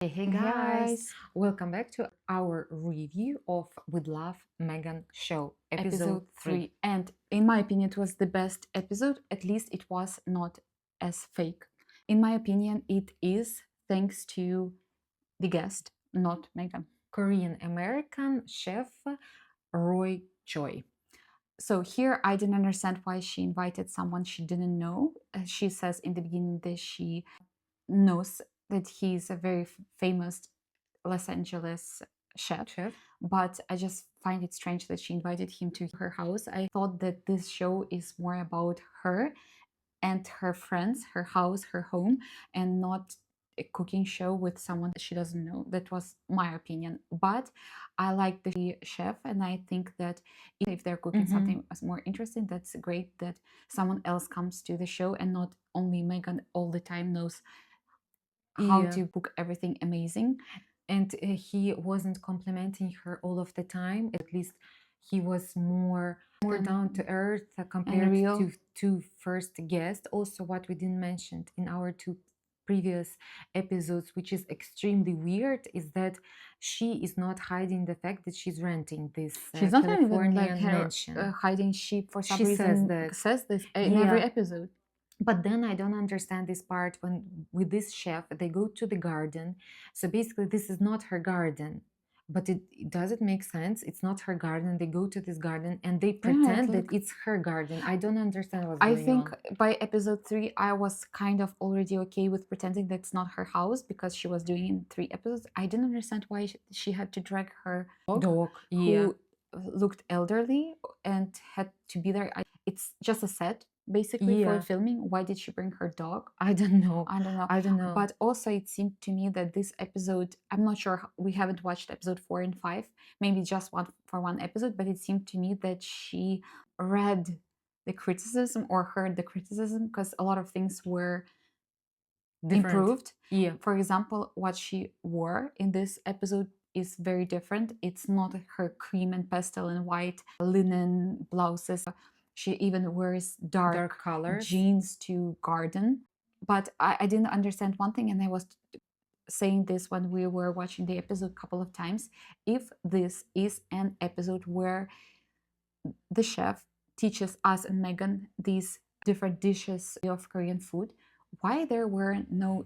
Hey Hey guys, guys, welcome back to our review of With Love Meghan show, episode episode 3. 3. And in my opinion, it was the best episode. At least it was not as fake. In my opinion, it is thanks to the guest, not Meghan. Korean American chef Roy Choi. So here, I didn't understand why she invited someone she didn't know. She says in the beginning that she knows that he's a very famous Los Angeles chef, Chef? but I just find it strange that she invited him to her house. I thought that this show is more about her and her friends, her house, her home, and not a cooking show with someone that she doesn't know. That was my opinion. But I like the chef, and I think that if they're cooking something more interesting, that's great that someone else comes to the show and not only Megan all the time knows how Yeah. to cook everything amazing. And he wasn't complimenting her all of the time. At least he was more down to earth And compared real. to two first guests. Also, what we didn't mention in our two previous episodes, which is extremely weird, is that she is not hiding the fact that she's renting this She's not even like Californian her mansion. hiding sheep for some She says reason. that. Says this in every Yeah. episode. But then I don't understand this part when with this chef they go to the garden. So basically this is not her garden. But does it make sense? It's not her garden. They go to this garden and they pretend that it's her garden. I don't understand what's I going think on. by episode 3, I was kind of already okay with pretending that's not her house because she was doing in 3 episodes. I didn't understand why she had to drag her Dog, yeah. who looked elderly and had to be there. It's just a set basically for Yeah. filming. Why did she bring her dog? I don't know. I don't know. I don't know. But also, it seemed to me that this episode, I'm not sure, we haven't watched episode 4 and 5, maybe just one episode, but it seemed to me that she read the criticism or heard the criticism because a lot of things were Different. improved. Yeah. For example, what she wore in this episode is very different. It's not her cream and pastel and white linen blouses. She even wears dark colors. jeans to garden. But I didn't understand one thing, and I was saying this when we were watching the episode a couple of times. If this is an episode where the chef teaches us and Megan these different dishes of Korean food, why there were no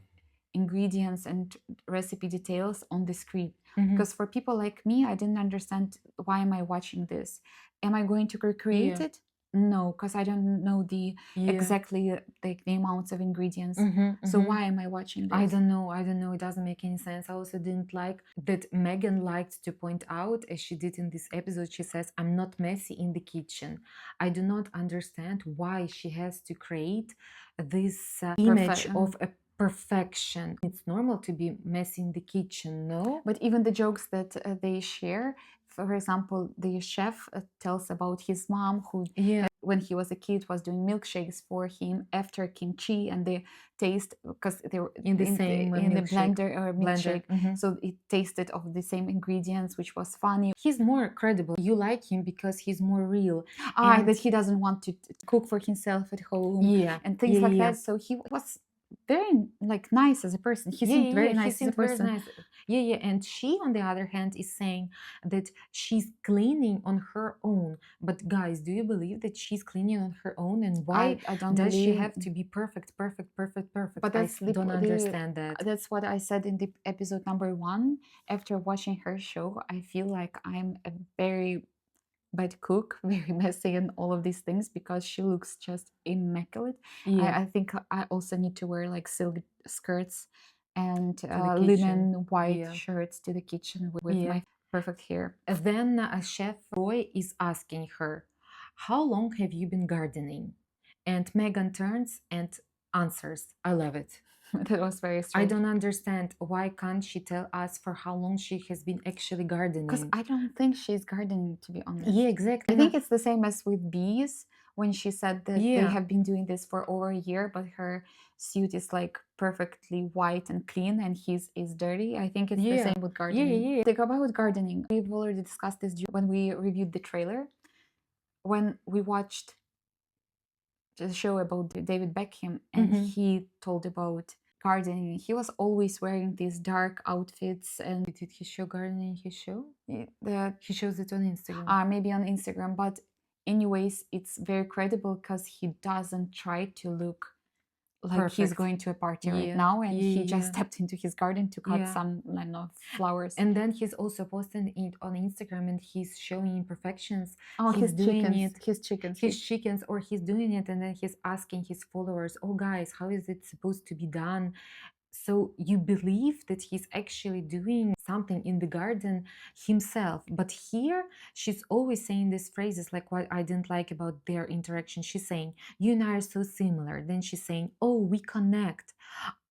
ingredients and recipe details on the screen? Because for people like me, I didn't understand, why am I watching this? Am I going to recreate Yeah. it? No, because I don't know the exactly the amounts of ingredients. So why am I watching this? I don't know. I don't know. It doesn't make any sense. I also didn't like that Megan liked to point out, as she did in this episode, she says, I'm not messy in the kitchen. I do not understand why she has to create this image of a perfection. It's normal to be messy in the kitchen, no? But even the jokes that they share, for example, the chef tells about his mom who, when he was a kid, was doing milkshakes for him after kimchi, and they taste, because they were in the same in the milkshake. blender or milkshake, so it tasted of the same ingredients, which was funny. He's more credible. You like him because he's more real. That he doesn't want to cook for himself at home, and things like that. So he was very like nice as a person. He seemed very nice as a person. Nice. Yeah. And she, on the other hand, is saying that she's cleaning on her own. But guys, do you believe that she's cleaning on her own? And why I don't does she believe... have to be perfect? But that's I don't understand that. That's what I said in the episode number 1. After watching her show, I feel like I'm a very bad cook, very messy and all of these things, because she looks just immaculate. Yeah. I think I also need to wear like silk skirts and the linen white Yeah. shirts to the kitchen with my perfect hair. Then Chef Roy is asking her, how long have you been gardening? And Megan turns and answers, I love it. That was very I strange. don't understand. Why can't she tell us for how long she has been actually gardening? Because I don't think she's gardening, to be honest. Yeah, exactly. I think it's the same as with bees, when she said that they Yeah. have been doing this for over a year, but her suit is like perfectly white and clean, and his is dirty. I think it's the same with gardening. Yeah. Think about gardening. We've already discussed this when we reviewed the trailer. When we watched the show about David Beckham, and he told about gardening. He was always wearing these dark outfits, and Did he show gardening in his show? the He shows it on Instagram. maybe on Instagram. But anyways, it's very credible because he doesn't try to look like he's Perfect. going to a party right Yeah, now, and he just yeah, stepped into his garden to cut yeah. some, I don't know, flowers. And then he's also posting it on Instagram and he's showing imperfections. Oh, He's doing it, his chickens. his chickens, or he's doing it, and then he's asking his followers, oh guys, how is it supposed to be done? So you believe that he's actually doing something in the garden himself. But here she's always saying these phrases like what I didn't like about their interaction. She's saying, you and I are so similar. Then she's saying, oh, we connect.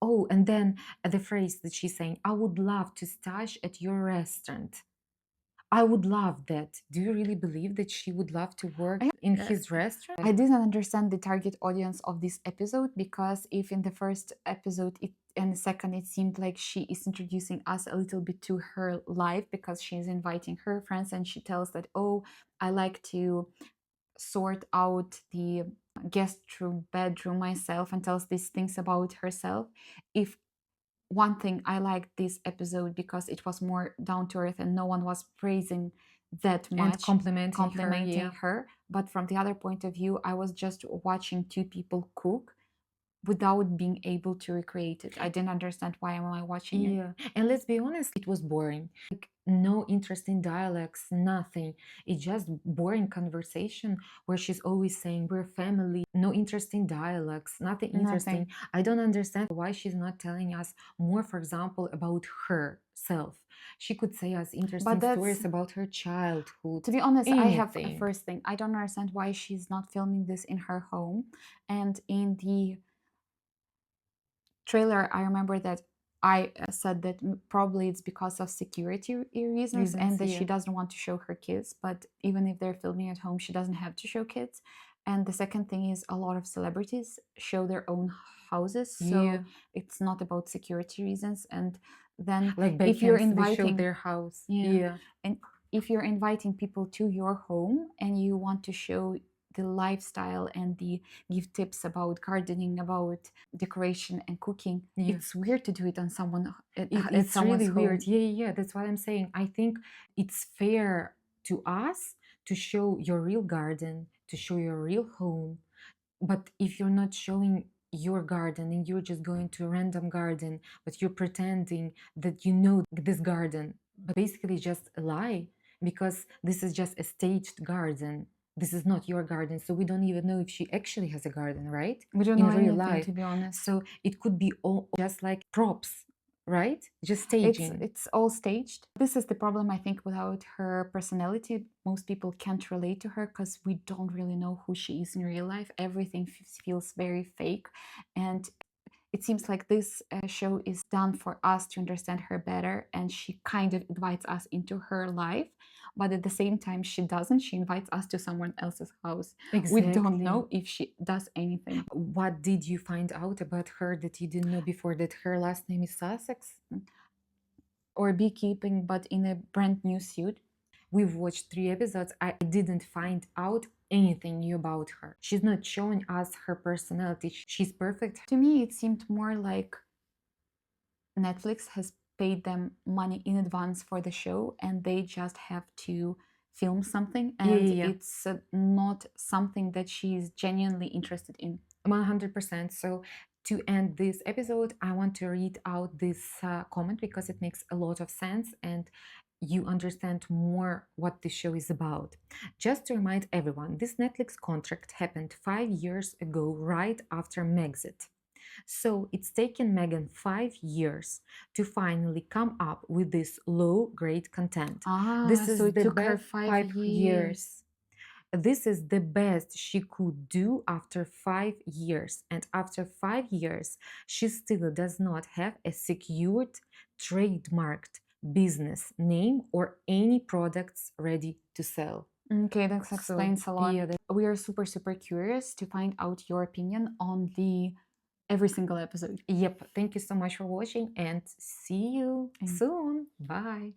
Oh, and then the phrase that she's saying, I would love to stash at your restaurant. I would love that. Do you really believe that she would love to work in his restaurant? I didn't understand the target audience of this episode, because if in the first episode and the second it seemed like she is introducing us a little bit to her life, because she's inviting her friends and she tells that, oh, I like to sort out the guest room bedroom myself, and tells these things about herself. If one thing I liked this episode, because it was more down to earth and no one was praising that And much, complimenting her, yeah. her. But from the other point of view, I was just watching two people cook without being able to recreate it. I didn't understand why am I watching it. Yeah, and let's be honest, it was boring. Like no interesting dialogues, nothing. It's just boring conversation where she's always saying we're family. No interesting dialogues, nothing interesting. Nothing. I don't understand why she's not telling us more, for example, about herself. She could say us interesting that's- stories about her childhood. To be honest, I have a anything. first thing. I don't understand why she's not filming this in her home. And in the trailer, I remember that I said that probably it's because of security reasons, and that she yeah. doesn't want to show her kids. But even if they're filming at home, she doesn't have to show kids. And the second thing is, a lot of celebrities show their own houses, so Yeah. it's not about security reasons. And then Like if you're Beckham's, they show inviting their house. yeah. And if you're inviting people to your home and you want to show the lifestyle and give tips about gardening, about decoration and cooking, Yeah. it's weird to do it on someone at It's someone's really home. weird. Yeah, that's what I'm saying. I think it's fair to us to show your real garden, to show your real home. But if you're not showing your garden and you're just going to a random garden, but you're pretending that you know this garden, but basically just a lie, because this is just a staged garden. This is not your garden, so we don't even know if she actually has a garden, right? We don't In know real anything, life. to be honest. So it could be all just like props, right? Just staging. It's all staged. This is the problem, I think. Without her personality, most people can't relate to her, because we don't really know who she is in real life. Everything feels very fake, and it seems like this show is done for us to understand her better, and she kind of invites us into her life, but at the same time she doesn't. She invites us to someone else's house. We don't know if she does anything. What did you find out about her that you didn't know before? That her last name is Sussex? Or beekeeping, but in a brand new suit. We've watched 3 episodes. I didn't find out anything new about her. She's not showing us her personality. She's perfect. To me, it seemed more like Netflix has paid them money in advance for the show, and they just have to film something, and it's not something that she's genuinely interested in. 100%. So to end this episode, I want to read out this comment because it makes a lot of sense and you understand more what the show is about. Just to remind everyone, this Netflix contract happened 5 years ago, right after Megxit. So it's taken Meghan 5 years to finally come up with this low-grade content. This is so it the took her best 5 years. This is the best she could do after 5 years. And after 5 years, she still does not have a secured, trademarked business name or any products ready to sell. Okay, that explains a lot. Yeah, We are super, super curious to find out your opinion on every single episode. Yep. Thank you so much for watching and see you soon. Bye.